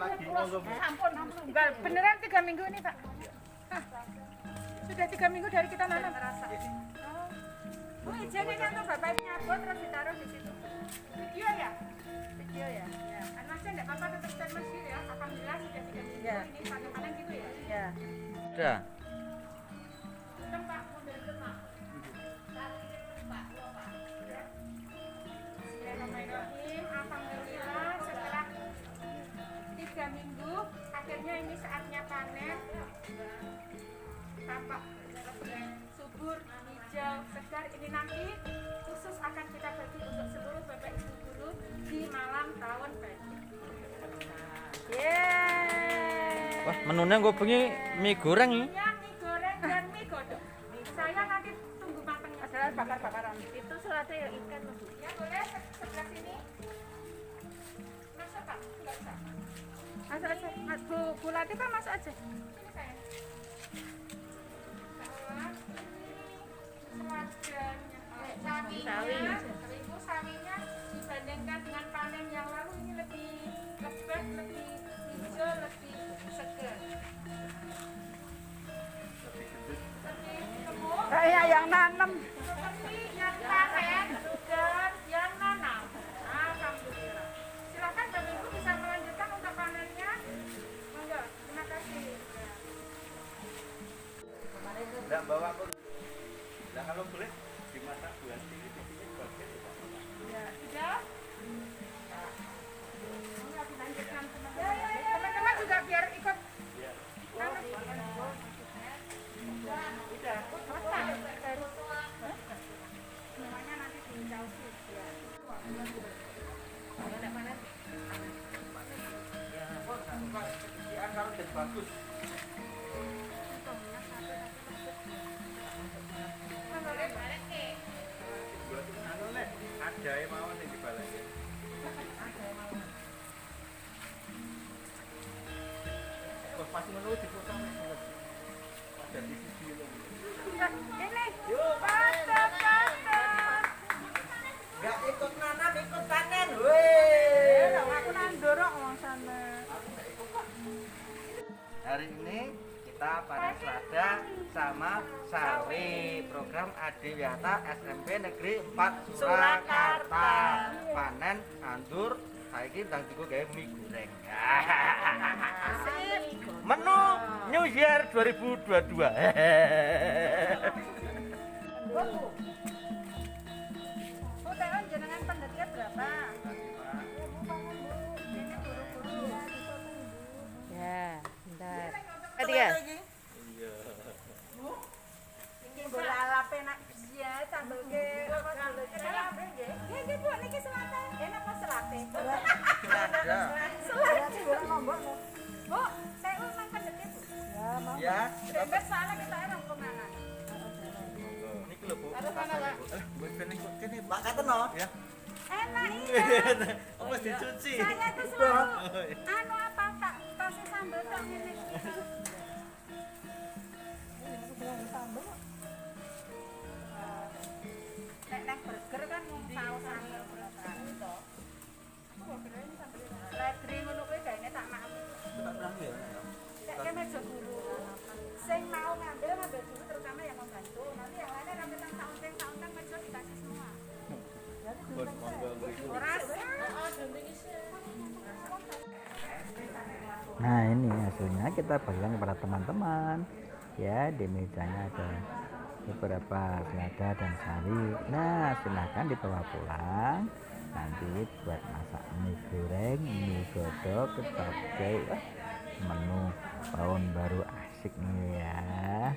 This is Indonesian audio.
lagi. Ampun, enggak beneran 3 minggu ini, Pak. Hah, sudah 3 minggu dari kita nanam. Oh, izinnya kan tuh Bapak nyabot terus ditaruh di situ. Video ya? Video ya. Ya. Kan Masnya enggak apa-apa tetap stand masih ya. Alhamdulillah sudah 3 minggu ini panen gitu ya. Ya. Udah. Tempat model tempat. Bismillahirrahmanirrahim. Alhamdulillah setelah 3 minggu akhirnya ini saatnya panen. Tampak subur, hijau, segar. Ini nanti khusus akan kita bagi untuk seluruh Bapak Ibu guru di malam tahun baru. Yeay. Wah, menunya gue bengi mie goreng nih. Ya, mie goreng dan mie godok. Saya nanti tunggu matangnya. Adalah bakar-bakaran. Itu suratnya ya ikan, Bu. Ya boleh sebelah sini. Masuk Pak, enggak usah. Masuk aja. Mas Bu Latif Pak masuk aja. Sini saya. Sawinya, Ibu sawinya dibandingkan dengan panen yang lalu ini lebih lebat, lebih hijau, lebih segar. Lebih gemuk. Kayak yang nanam. Seperti yang panen dan yang nanam. Alhamdulillah. Silakan Bapak Ibu bisa melanjutkan untuk panennya. Monggo, terima kasih. Enggak bawa aku. Nah kalau boleh dimasak bulan ini di sini bagian itu. Ya, sudah. Monggo dilanjutkan teman-teman. Ya. Teman-teman juga biar ikut. Ya. Udah. Baru. Semuanya nanti dijauhi. Ya. Kalau enggak panen. Ya kalau udah bagus. Anu nek ada yang mau nih dibalik. Wah pasti menurut dipotong nih. Ada di sisi itu. Ini. Mantap. Gak ikut nanam, ikut panen. Weh. Aku nandorok wong sana. Hari ini kita panen selada sama sawi. Program Adiwiyata SMP Negeri 4 Surakarta. Panen andur saiki ndang diku gawe mie goreng. Menu New Year 2022. Bu Teon jenengan pendeknya berapa? Ini guru-guru. Ya, bentar. Ketiga. Iya. Ini bola alape nak iya sambel ke apa sambel ke alape nggih. Nggih Bu niki selate. Enak apa selate? Selada. Selate bola lombok. Bu, saya nang pendeknya Bu. Ya. Bebas soalnya kita orang kemangan. Niki lho Bu. Ada mana Pak? Buat kene kok kene Mbak katen no. ya. Enak iya. Apa dicuci? Saya tuh selalu anu apa tak kasih sambel tak ngene. Nek burger kan mung saus sambel berapa itu. Burger ini sambel. Ledri ngono kuwi gaene tak mau. Nek ke meja guru. Sing mau ngambil dulu terutama yang membantu. Nanti yang lainnya nanti tahun meja dikasih semua. Buat monggo ibu. Nah ini hasilnya kita bagikan kepada teman-teman ya, di mejanya ada beberapa selada dan sawi. Nah silahkan dibawa pulang nanti buat masak mie goreng, mie godok sebagai menu tahun baru asik nih ya.